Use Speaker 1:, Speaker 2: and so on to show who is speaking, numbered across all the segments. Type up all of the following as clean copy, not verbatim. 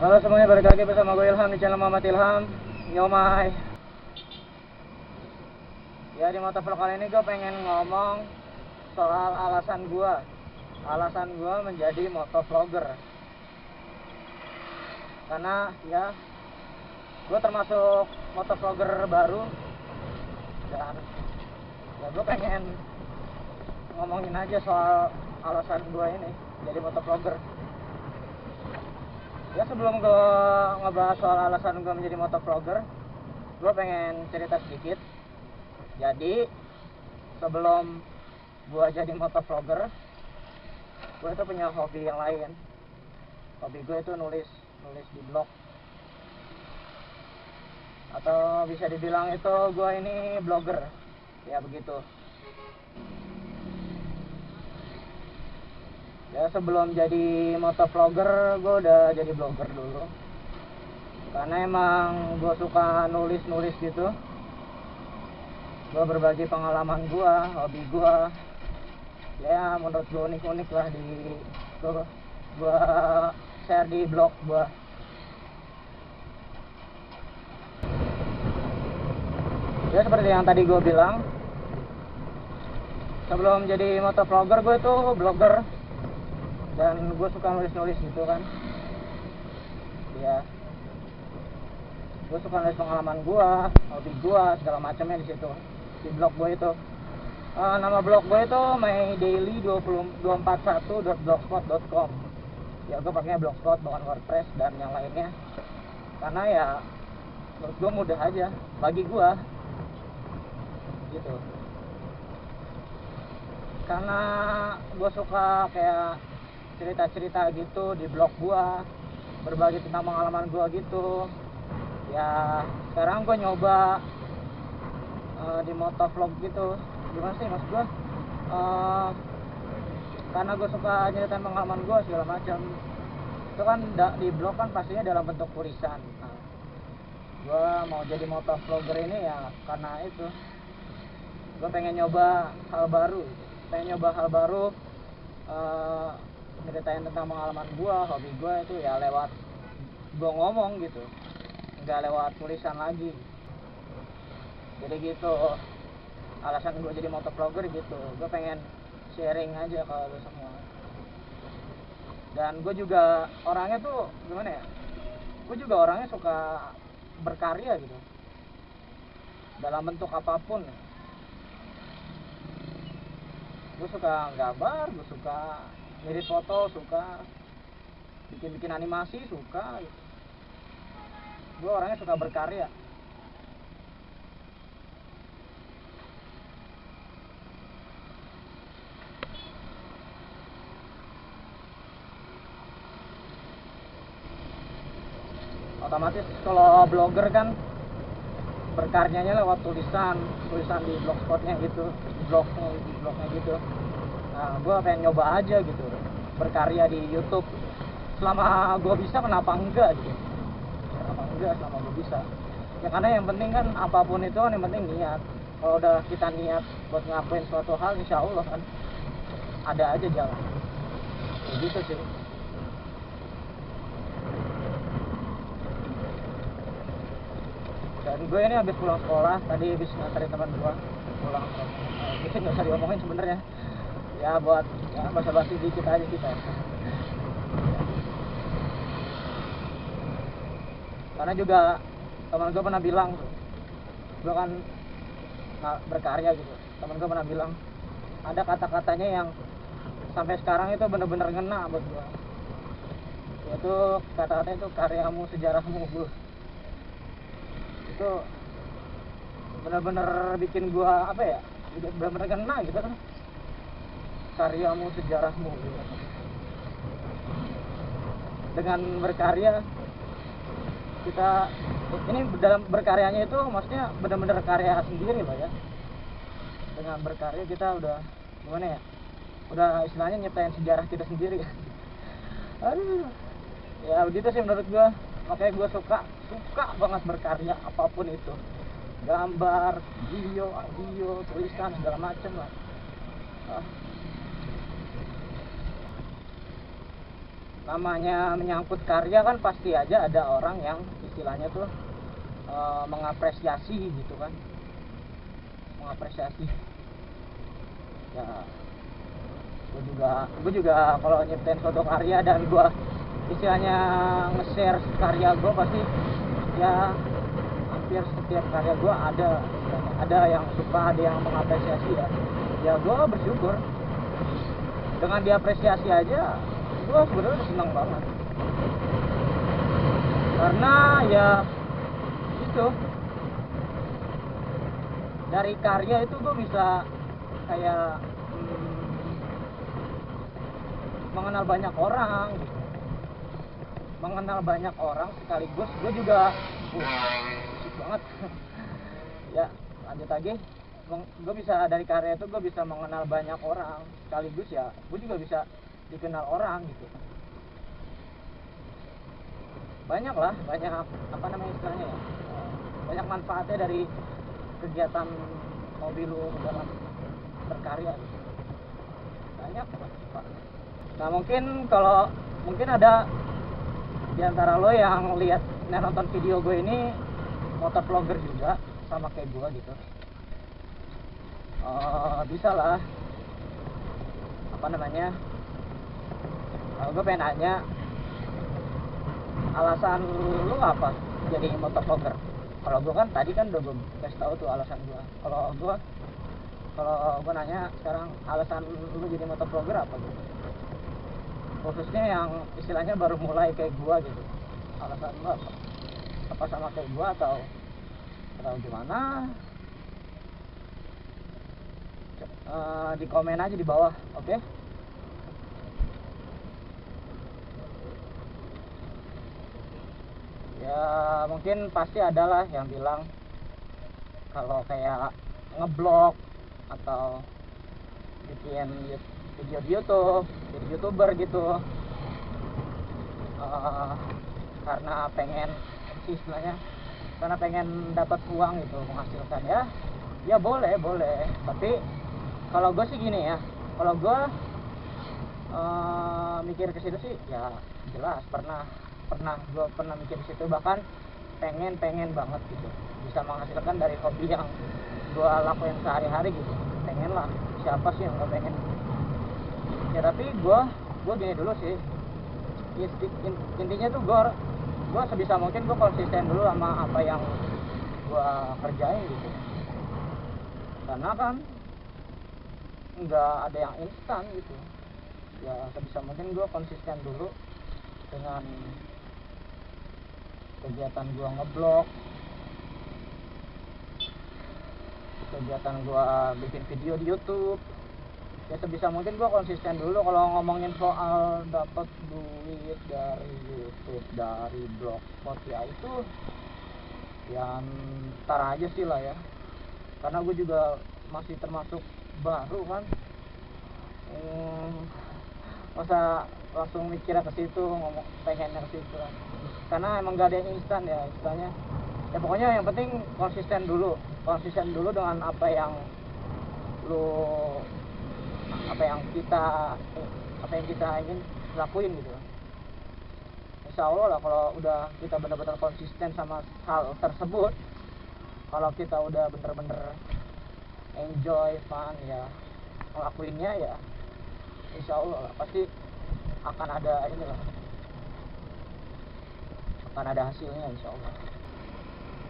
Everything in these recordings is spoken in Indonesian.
Speaker 1: Halo semuanya, balik lagi bersama gue Ilham di channel Muhammad Ilham. Nyomai. Ya, di motovlog kali ini gue pengen ngomong soal alasan gue menjadi motovlogger. Karena ya gue termasuk motovlogger baru, dan ya gue pengen ngomongin aja soal alasan gue ini jadi motovlogger. Ya, sebelum gue ngebahas soal alasan gue menjadi motovlogger, gue pengen cerita sedikit. Jadi sebelum gue jadi motovlogger, gue itu punya hobi yang lain. Hobi gue itu nulis di blog, atau bisa dibilang itu gue ini blogger, ya begitu. Ya, sebelum jadi motovlogger, gue udah jadi blogger dulu. Karena emang gue suka nulis gitu. Gue berbagi pengalaman gue, hobi gue. Ya, menurut gue unik-unik lah gue share di blog gue. Ya, seperti yang tadi gue bilang, sebelum jadi motovlogger gue itu blogger. Dan gue suka nulis gitu kan. Ya, gue suka nulis pengalaman gue, hobi gue, segala macamnya di situ, di blog gue itu. Nama blog gue itu mydaily241.blogspot.com. Ya, gue pakainya blogspot bukan WordPress dan yang lainnya. Karena ya menurut gue mudah aja bagi gue gitu. Karena gue suka kayak cerita-cerita gitu di blog gua, berbagi tentang pengalaman gua gitu. Ya, sekarang gua nyoba di motovlog gitu. Gimana sih maksud gua? Karena gua suka nyeritain pengalaman gua segala macam. Itu kan di blog kan pastinya dalam bentuk tulisan. Nah, gua mau jadi motovlogger ini ya karena itu. Gua pengen nyoba hal baru. Ceritain tentang pengalaman gua, hobi gua itu ya lewat gua ngomong gitu, nggak lewat tulisan lagi. Jadi gitu alasan gua jadi motovlogger gitu. Gua pengen sharing aja ke lu semua. Dan gua juga orangnya tuh gimana ya, gua juga orangnya suka berkarya gitu dalam bentuk apapun. Gua suka gambar, gua suka edit foto, suka bikin animasi, suka gitu. Gue orangnya suka berkarya. Otomatis kalau blogger kan berkaryanya lewat tulisan di blogspotnya gitu, di blognya gitu. Nah, gue pengen nyoba aja gitu berkarya di YouTube. Selama gue bisa, kenapa enggak gitu. Selama gue bisa ya, karena yang penting kan apapun itu kan yang penting niat. Kalau udah kita niat buat ngapain suatu hal, insya Allah kan ada aja jalan. Ya gitu sih. Dan gue ini habis pulang sekolah, tadi habis nganterin teman gue pulang. Mungkin nggak usah diomongin sebenarnya, ya buat ya basa-basi dikit aja kita. Karena juga teman gue pernah bilang, gue kan berkarya gitu. Teman gue pernah bilang ada kata-katanya yang sampai sekarang itu bener-bener ngena buat gue. Yaitu kata-katanya itu karyamu sejarahmu, bro. Itu bener-bener bikin gue apa ya, bener-bener ngena gitu kan. Karyamu sejarahmu gitu. Dengan berkarya kita ini dalam berkaryanya itu maksudnya benar-benar karya sendiri lah ya. Dengan berkarya kita udah gimana ya, udah istilahnya nyiptain sejarah kita sendiri. Aduh, ya begitu sih menurut gua. Makanya gua suka banget berkarya apapun itu, gambar, video, audio, tulisan, segala macem lah. namanya menyangkut karya kan pasti aja ada orang yang istilahnya tuh mengapresiasi gitu kan, mengapresiasi ya. Gue juga kalau nyiptain suatu karya dan gue istilahnya nge-share karya gue, pasti ya hampir setiap karya gue ada yang suka, ada yang mengapresiasi ya gue bersyukur dengan diapresiasi aja. Gue sebenarnya senang banget karena ya itu dari karya itu gue bisa kayak mengenal banyak orang gitu. Mengenal banyak orang sekaligus gue juga asik banget ya. Lanjut lagi, gue bisa dari karya itu gue bisa mengenal banyak orang sekaligus ya gue juga bisa dikenal orang gitu. Banyak lah, banyak apa namanya istilahnya ya, banyak manfaatnya dari kegiatan hobi lu dalam berkarya gitu. Banyak manfaat. Nah mungkin ada di antara lo yang nonton video gue ini motovlogger juga sama kayak gue gitu. Bisa lah, apa namanya, gue pengen nanya alasan lu apa jadi motovlogger. Kalau gue kan tadi kan udah gue kasih tahu tuh alasan gue. Kalau gue nanya sekarang, alasan lu jadi motovlogger apa gitu? Khususnya yang istilahnya baru mulai kayak gua gitu, alasan lu apa sama kayak gua atau gimana? Di komen aja di bawah, oke? Ya mungkin pasti adalah yang bilang kalau kayak ngeblog atau bikin video di YouTube, jadi YouTuber gitu, karena pengen istilahnya, karena pengen dapat uang gitu, menghasilkan ya boleh. Tapi kalau gue sih gini ya, kalau gue mikir ke situ sih ya jelas pernah mikir ke situ, bahkan pengen banget gitu bisa menghasilkan dari hobi yang gue lakuin sehari-hari gitu. Pengen lah, siapa sih yang gak pengen ya. Tapi gue gini dulu sih, intinya tuh gue sebisa mungkin gue konsisten dulu sama apa yang gue kerjain gitu, karena kan nggak ada yang instan gitu ya. Sebisa mungkin gue konsisten dulu dengan kegiatan gue ngeblog, kegiatan gue bikin video di YouTube ya. Sebisa mungkin gue konsisten dulu. Kalau ngomongin soal dapat duit dari YouTube, dari blogspot ya itu ya ntar aja sih lah ya, karena gue juga masih termasuk baru kan. Masa langsung mikirnya ke situ, ngomong pengennya ke situ kan, karena emang gak ada yang instan ya istilahnya ya. Pokoknya yang penting konsisten dulu dengan apa yang kita ingin lakuin gitu. Insya Allah lah, kalau udah kita benar-benar konsisten sama hal tersebut, kalau kita udah bener-bener enjoy, fun ya ngelakuinnya ya, insya Allah lah, pasti akan ada hasilnya insya Allah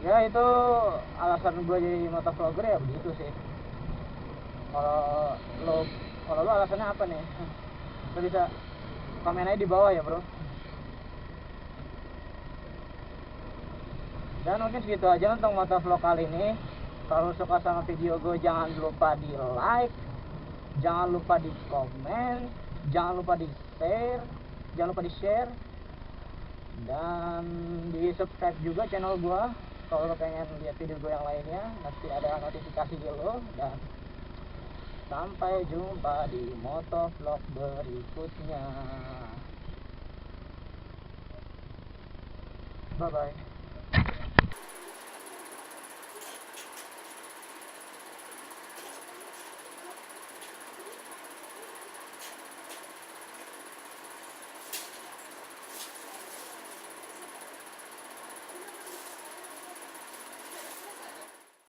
Speaker 1: ya. Itu alasan gue jadi motovlogger ya begitu sih. Kalau lo alasannya apa nih? Lo bisa komen aja di bawah ya bro. Dan mungkin segitu aja untuk motovlog kali ini. Kalau suka sama video gue, jangan lupa di like, jangan lupa di komen, jangan lupa di share, dan di subscribe juga channel gue kalau lo pengen lihat video gue yang lainnya. Nanti ada notifikasi di lo. Dan sampai jumpa di motovlog berikutnya. Bye bye.